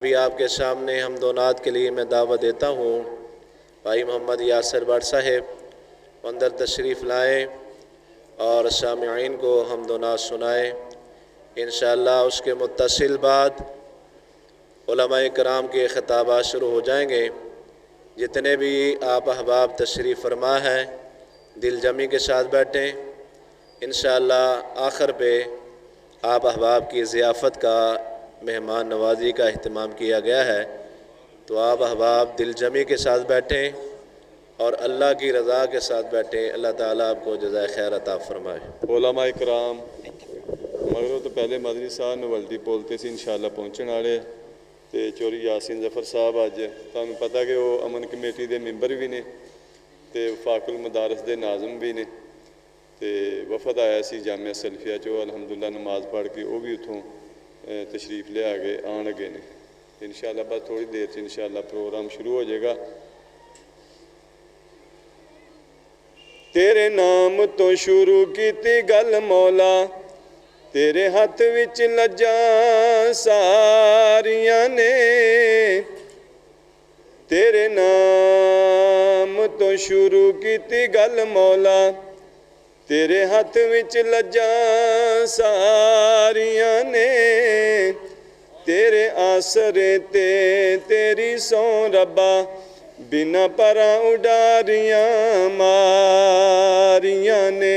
अभी आपके सामने हमदोनात के लिए मैं दावत देता हूँ। भाई मोहम्मद यासिर भट्ट साहब अंदर तशरीफ़ लाएँ और सामिईन को हमदोनात सुनाएँ। इंशाअल्लाह उसके मुत्तसिल बाद उलमाए कराम के ख़िताबात शुरू हो जाएंगे। जितने भी आप अहबाब तशरीफ़ फरमा हैं दिल जमी के साथ बैठें। इंशाअल्लाह आखिर पे आप अहबाब की ज़ियाफ़त का मेहमान नवाजी का अहतमाम किया गया है, तो आप अहबाब दिल जमी के साथ बैठें और अल्लाह की रज़ा के साथ बैठें। अल्लाह ताला आपको जज़ाए खैर अता फरमाए। उलमाए कराम मगरों तो पहले मदनी साहब नवल्दी बोलते सी इंशाअल्लाह पहुँचने वाले तो चौधरी यासीन जफर साहब अज तुहानू पता कि वो अमन कमेटी के मैंबर भी ने तो फाकुल मदारस के नाज़म भी ने तो वफद आया सी जामिया सल्फिया चो अलहमदुलिल्लाह नमाज पढ़ के वो भी उतों तशरीफ़ लिया के आन लगे ने। इंशाअल्लाह बस थोड़ी देर से इंशाअल्लाह प्रोग्राम शुरू हो जाएगा। तेरे नाम तो शुरू की गल मौला, तेरे हथ विच लज्जा सारियां ने। तेरे नाम तो शुरू की गल मौला, तेरे हथ विच लज्जा सारियां ने। तेरे आसरे ते तेरी सौ रब्बा, बिना परा उडारियां मारियां ने।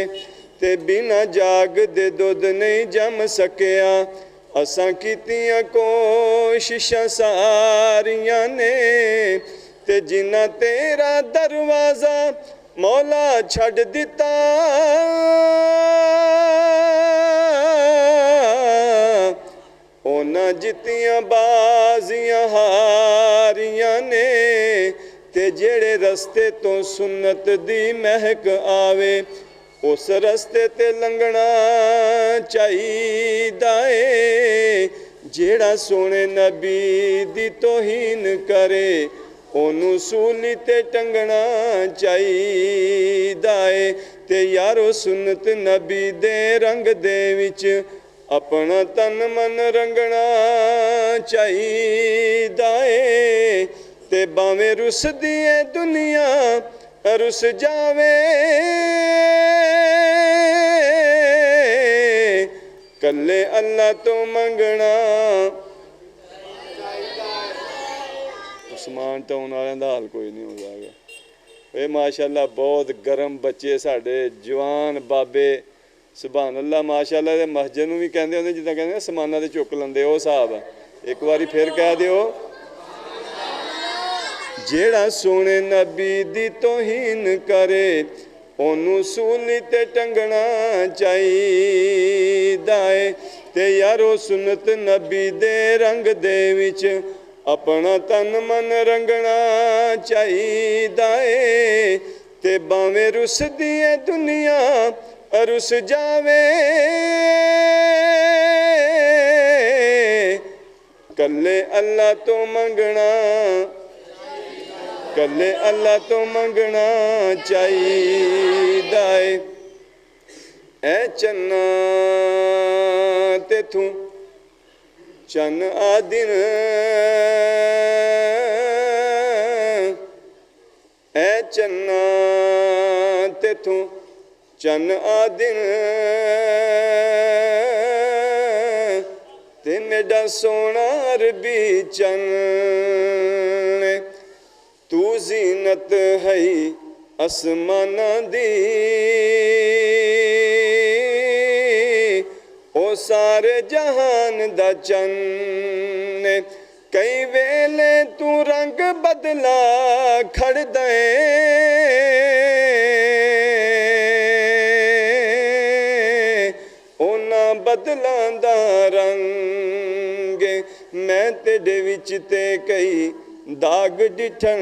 ते बिना जाग दे दुध नहीं जम सकिया, असां कीतियां कोशिशां सारियां ने। ते जिन्ना तेरा दरवाज़ा मौला छड़ दिता, उन्हां जित्तियां बाजियां हारियां ने। ते जेड़े रस्ते तो सुन्नत दी महक आवे, उस रस्ते ते लंघना चाहिदा है। जेड़ा सोने नबी दी तौहीन करे, ओनू सूली ते टंगना चाहिदा है। ते यारो सुन्नत नबी दे रंग दे विच अपना तन मन रंगना चाहिदा है। ते बावें रुस दिए दुनिया रुस जावे, कल्ले अल्लाह तो मंगना। उस्मान टाउन वाले का हाल कोई नहीं हो जाएगा। ये माशाअल्लाह बहुत गर्म बच्चे साढ़े जवान बाबे सुभान अल्लाह माशाअल्लाह। ते मस्जिद में भी कहते होंगे जिदा कहते समाना ते चुक लेंदे वो हिसाब है। एक बारी फिर कह दियो, जेड़ा सोने नबी दी तौहीन करे, ओनू सूली ते टंगना चाहिदा है। ते यारो सुन्नत नबी दे रंग दे विच अपना तन मन रंगना चाहिदा है। ते बावें रुस दिए दुनिया रुस जावे, कल्ले अल्लाह तो मंगना, कल्ले अल्लाह तो मंगना चाहिदा है। ऐ चन्ना ते तू चन आदिन, ऐ चन्ना ते तू चन आदिन। ते मेरा सोना अरबी चन, तू जीनत है आसमाना दी। ओ सारे जहान दा चन, कई वेले तू रंग बदला खड़ दे। ओना बदलां दा रंग मैं तेरे विच ते कई दाग डिठन।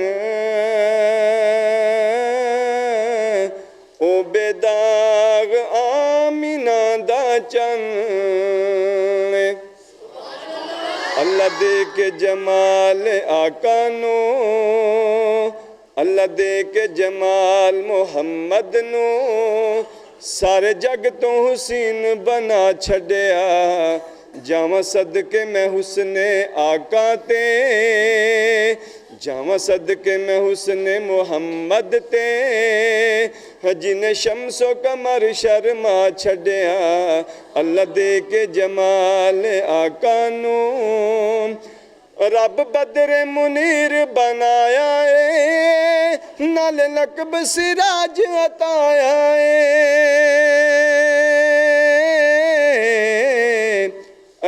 ओ बेदाग आमीना दा चन, अल्लाह दे के जमाल आका नू, अल्लाह दे के जमाल मुहम्मद नू। सारे जग तो हुसैन बना छड़िया, जावां सदके मैं हुस्ने आका ते, जावां सदके मैं हुस्ने मुहम्मद ते, जिन्हें शमसो कमर शर्मा छड़िया अल्लाह दे के जमाल आका नू। रब बदरे मुनीर बनाया है, नाल नकब सिराज अताया है।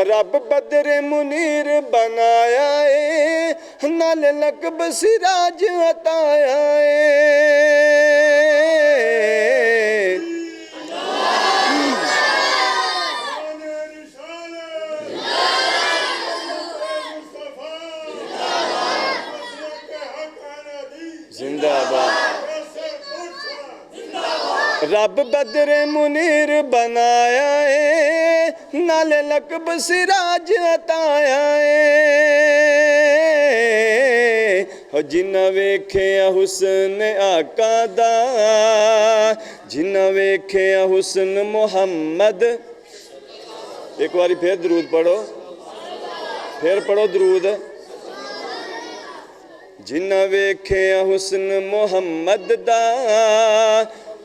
रब बदरे मुनीर बनाया है, नाल नकब सिराज अताया है। रब बदरे मुनीर बनाया है, नाले लकब सिराज अताया है। जिन्ना वेख्या हुस्न आका दा, जिन्ना वेख्या हुस्न मुहम्मद। एक बारी फिर दरूद पढ़ो, फिर पढ़ो दरूद। जिन्ना वेख्या हुस्न मुहम्मद दा,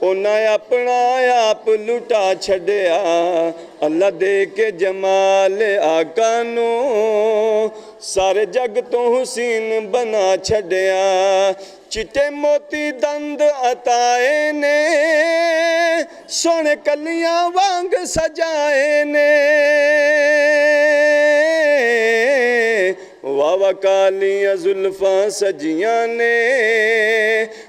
उन्हें अपना आप लुटा छड़िया अल्लाह दे के जमाल आका नू। सारे जग तो हुसैन बना छड़िया, चिट्टे मोती दंद अताए ने, सोने कलियां वांग सजाए ने। वावा कालियां जुल्फां सजियां ने,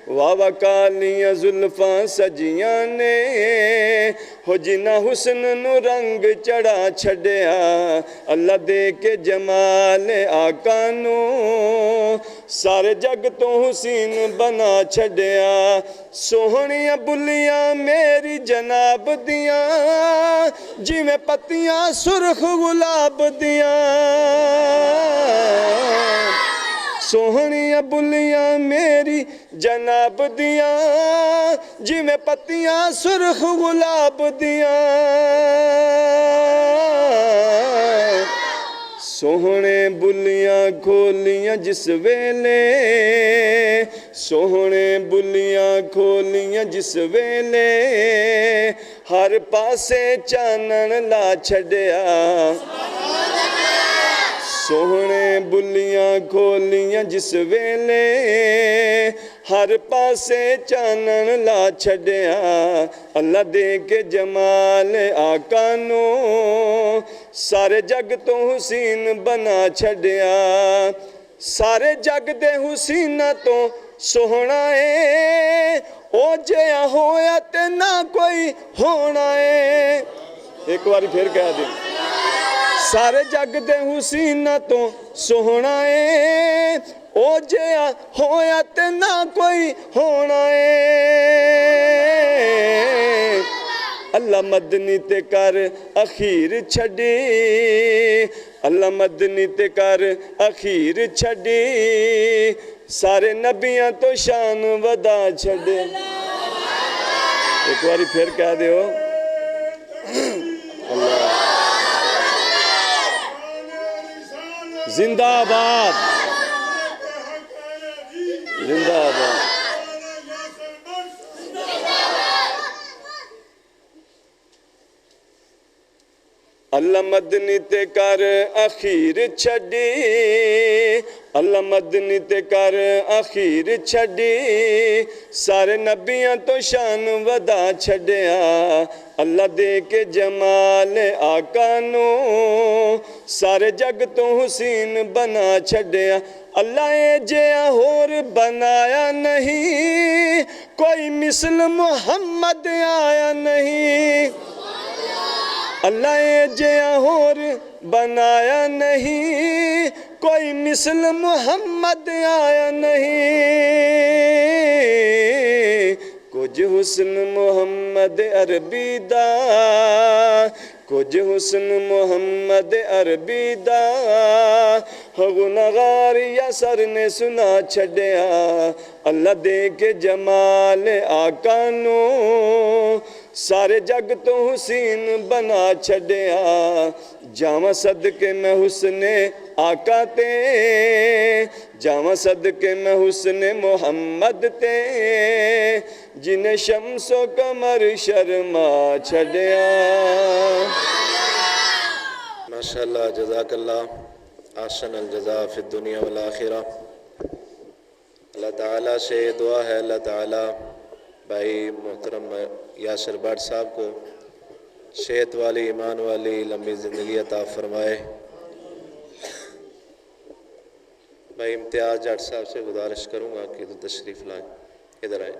वावा कालियां जुल्फां सजियां ने। हो जिन्ना हुस्न नू रंग चढ़ा छड़िया अल्लाह दे के जमाल आका नू। सारे जग तो हुसैन बना छड़िया, सोहणियां बुलियां मेरी जनाब दियां, जिवें पत्तियां सुरख गुलाब दियां। सोहणियां बुलियां मेरी जनाब दियां, जिवें पत्तियां सुरख गुलाब दियां। सोहणे बुलियां खोलियां जिस वेले, सोहणे बुलियां खोलियां जिस वेले, हर पासे चानन ला छड़िया। सोहणे बुलियां खोलियां जिस वेले, हर पासे चानन ला छड़िया अल्लाह दे के जमाल आका नू। सारे जग तो हुसैन बना छड़िया, सारे जग दे हुसैना तो सोहना है। ओ जिहा होया ते ना कोई होना है। एक बार फिर कह दे, सारे जग दे हुसैना तो सोहना है। ओ जिहा होया ते ना कोई होना है। अल्लाह मदनी ते कर अखीर छड़ी, अल्लाह मदनी ते कर अखीर छड़ी, सारे नबियां तो शान वदा छड़े। एक बारी फिर कह दियो, जिंदाबाद जिंदाबाद। अल्लाह मदनी ते कर अखीर छड़ी, अल्लाह मदनी ते कर अखीर छड़ी, सारे नबियां तो शान वदा छड़िया अल्लाह दे के जमाल आका नू। सारे जग तो हुसैन बना छड़िया अल्लाह ए जिहा होर बनाया नहीं, कोई मिसल मुहम्मद आया नहीं। अल्लाह ए जिहा होर बनाया नहीं, कोई मिसल मुहम्मद आया नहीं। कुछ हुस्न मुहम्मद अरबी दा, کچھ حسن محمد عربی دا غنغار یا سر نے سنا چھڑیا اللہ دے کے جمال آقا نو سارے جگ تو حسین بنا چھڑیا جاواں صدقے میں حسن آقا تے جاواں صدقے میں حسن محمد تے جنہیں شمس و قمر شرما چھڑیا. ماشاءاللہ جزاک اللہ احسن الجزاء فی الدنیا والآخرہ. اللہ تعالیٰ سے دعا ہے اللہ تعالیٰ بھائی محترم یاسر بٹ صاحب کو صحت والی ایمان والی لمبی زندگی عطا فرمائے. بھائی امتیاز جٹ صاحب سے گزارش کروں گا کہ تو تشریف لائیں، ادھر آئیں.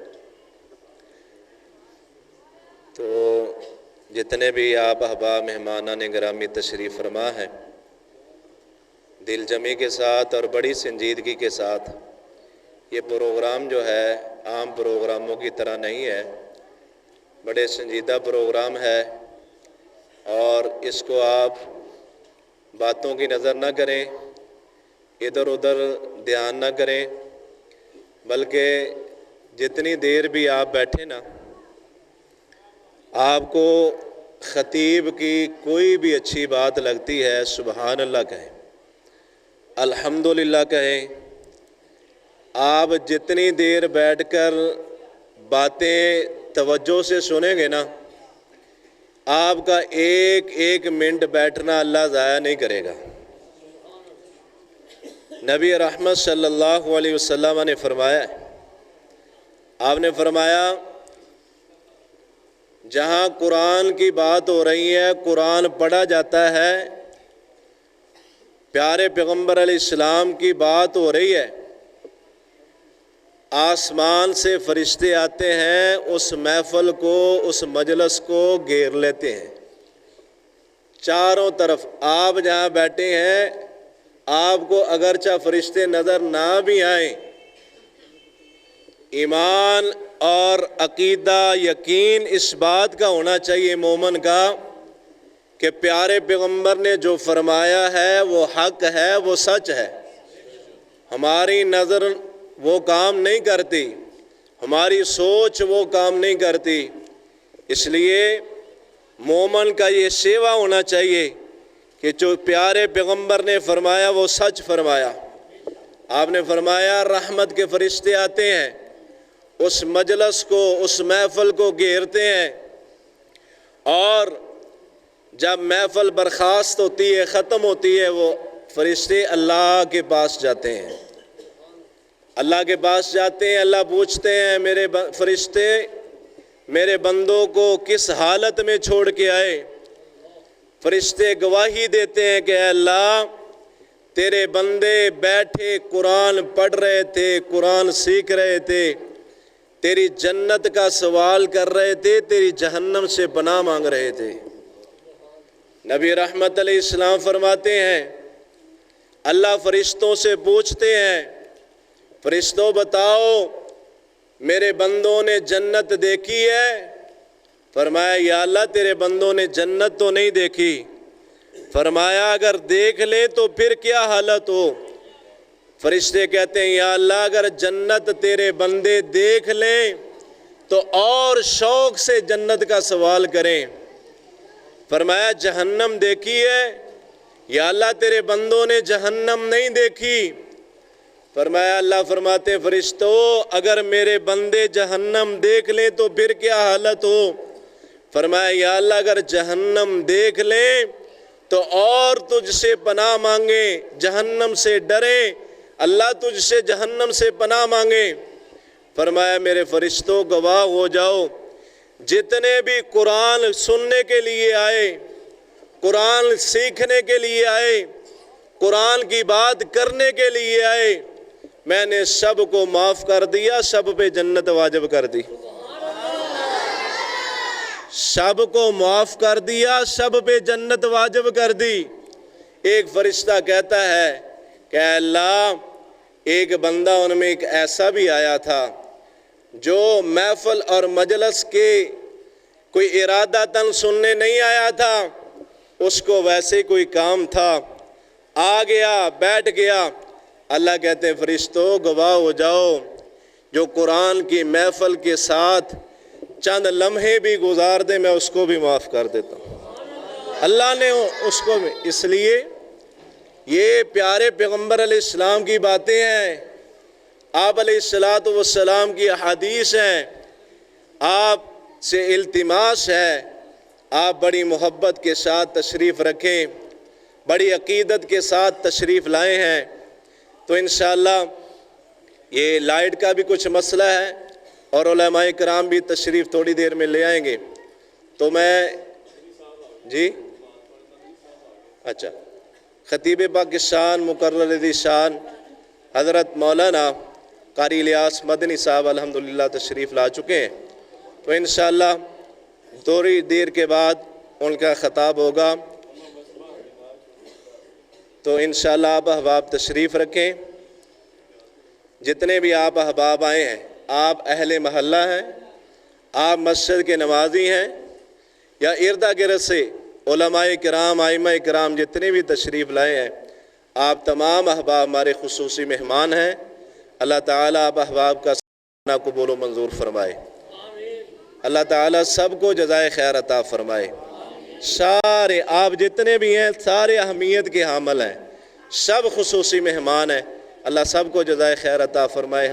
تو جتنے بھی آپ احباب مہمانان گرامی تشریف فرما ہیں، دل جمی کے ساتھ اور بڑی سنجیدگی کے ساتھ یہ پروگرام جو ہے عام پروگراموں کی طرح نہیں ہے، بڑے سنجیدہ پروگرام ہے اور اس کو آپ باتوں کی نظر نہ کریں، ادھر ادھر دھیان نہ کریں، بلکہ جتنی دیر بھی آپ بیٹھے نا، آپ کو خطیب کی کوئی بھی اچھی بات لگتی ہے سبحان اللہ کہیں، الحمدللہ کہیں. آپ جتنی دیر بیٹھ کر باتیں توجہ سے سنیں گے نا، آپ کا ایک ایک منٹ بیٹھنا اللہ ضائع نہیں کرے گا. نبی رحمت صلی اللہ علیہ وسلم نے فرمایا، آپ نے فرمایا جہاں قرآن کی بات ہو رہی ہے، قرآن پڑھا جاتا ہے، پیارے پیغمبر علیہ السلام کی بات ہو رہی ہے، آسمان سے فرشتے آتے ہیں، اس محفل کو اس مجلس کو گھیر لیتے ہیں چاروں طرف. آپ جہاں بیٹھے ہیں آپ کو اگرچہ فرشتے نظر نہ بھی آئیں، ایمان اور عقیدہ یقین اس بات کا ہونا چاہیے مومن کا کہ پیارے پیغمبر نے جو فرمایا ہے وہ حق ہے، وہ سچ ہے. ہماری نظر وہ کام نہیں کرتی، ہماری سوچ وہ کام نہیں کرتی. اس لیے مومن کا یہ سیوا ہونا چاہیے کہ جو پیارے پیغمبر نے فرمایا وہ سچ فرمایا. آپ نے فرمایا رحمت کے فرشتے آتے ہیں، اس مجلس کو اس محفل کو گھیرتے ہیں، اور جب محفل برخاست ہوتی ہے ختم ہوتی ہے وہ فرشتے اللہ کے پاس جاتے ہیں. اللہ کے پاس جاتے ہیں، اللہ پوچھتے ہیں میرے فرشتے میرے بندوں کو کس حالت میں چھوڑ کے آئے. فرشتے گواہی دیتے ہیں کہ اے اللہ تیرے بندے بیٹھے قرآن پڑھ رہے تھے، قرآن سیکھ رہے تھے، تیری جنت کا سوال کر رہے تھے، تیری جہنم سے پناہ مانگ رہے تھے. نبی رحمت علیہ السلام فرماتے ہیں اللہ فرشتوں سے پوچھتے ہیں فرشتوں بتاؤ میرے بندوں نے جنت دیکھی ہے؟ فرمایا یا اللہ تیرے بندوں نے جنت تو نہیں دیکھی. فرمایا اگر دیکھ لے تو پھر کیا حالت ہو؟ فرشتے کہتے ہیں یا اللہ اگر جنت تیرے بندے دیکھ لیں تو اور شوق سے جنت کا سوال کریں. فرمایا جہنم دیکھی ہے؟ یا اللہ تیرے بندوں نے جہنم نہیں دیکھی. فرمایا اللہ فرماتے ہیں فرشتوں اگر میرے بندے جہنم دیکھ لیں تو پھر کیا حالت ہو؟ فرمایا یا اللہ اگر جہنم دیکھ لیں تو اور تجھ سے پناہ مانگیں، جہنم سے ڈریں، اللہ تجھ سے جہنم سے پناہ مانگیں. فرمایا میرے فرشتوں گواہ ہو جاؤ جتنے بھی قرآن سننے کے لیے آئے، قرآن سیکھنے کے لیے آئے، قرآن کی بات کرنے کے لیے آئے، میں نے سب کو معاف کر دیا، سب پہ جنت واجب کر دی. سب کو معاف کر دیا، سب پہ جنت واجب کر دی. ایک فرشتہ کہتا ہے کہ اے اللہ ایک بندہ ان میں ایک ایسا بھی آیا تھا جو محفل اور مجلس کے کوئی ارادہ تن سننے نہیں آیا تھا، اس کو ویسے کوئی کام تھا، آ گیا بیٹھ گیا۔ اللہ کہتے ہیں فرشتوں گواہ ہو جاؤ، جو قرآن کی محفل کے ساتھ چند لمحے بھی گزار دے میں اس کو بھی معاف کر دیتا ہوں۔ اللہ نے اس کو بھی، اس لیے یہ پیارے پیغمبر علیہ السلام کی باتیں ہیں، آپ علیہ السلام کی احادیث ہیں، آپ سے التماس ہے آپ بڑی محبت کے ساتھ تشریف رکھیں، بڑی عقیدت کے ساتھ تشریف لائے ہیں۔ تو انشاءاللہ یہ لائٹ کا بھی کچھ مسئلہ ہے اور علماء کرام بھی تشریف تھوڑی دیر میں لے آئیں گے، تو میں جی اچھا خطیب پاکستان مقرر ذی شان حضرت مولانا قاری الیاس مدنی صاحب الحمدللہ تشریف لا چکے ہیں، تو انشاءاللہ تھوڑی دیر کے بعد ان کا خطاب ہوگا۔ تو انشاءاللہ آپ احباب تشریف رکھیں، جتنے بھی آپ احباب آئے ہیں، آپ اہل محلہ ہیں، آپ مسجد کے نمازی ہیں، یا ارد گرد سے علماء کرام ائمہ کرام جتنے بھی تشریف لائے ہیں، آپ تمام احباب ہمارے خصوصی مہمان ہیں۔ اللہ تعالیٰ آپ احباب کا سالانہ قبول و منظور فرمائے، اللہ تعالیٰ سب کو جزائے خیر عطا فرمائے۔ سارے آپ جتنے بھی ہیں سارے اہمیت کے حامل ہیں، سب خصوصی مہمان ہیں، اللہ سب کو جزائے خیر عطا فرمائے۔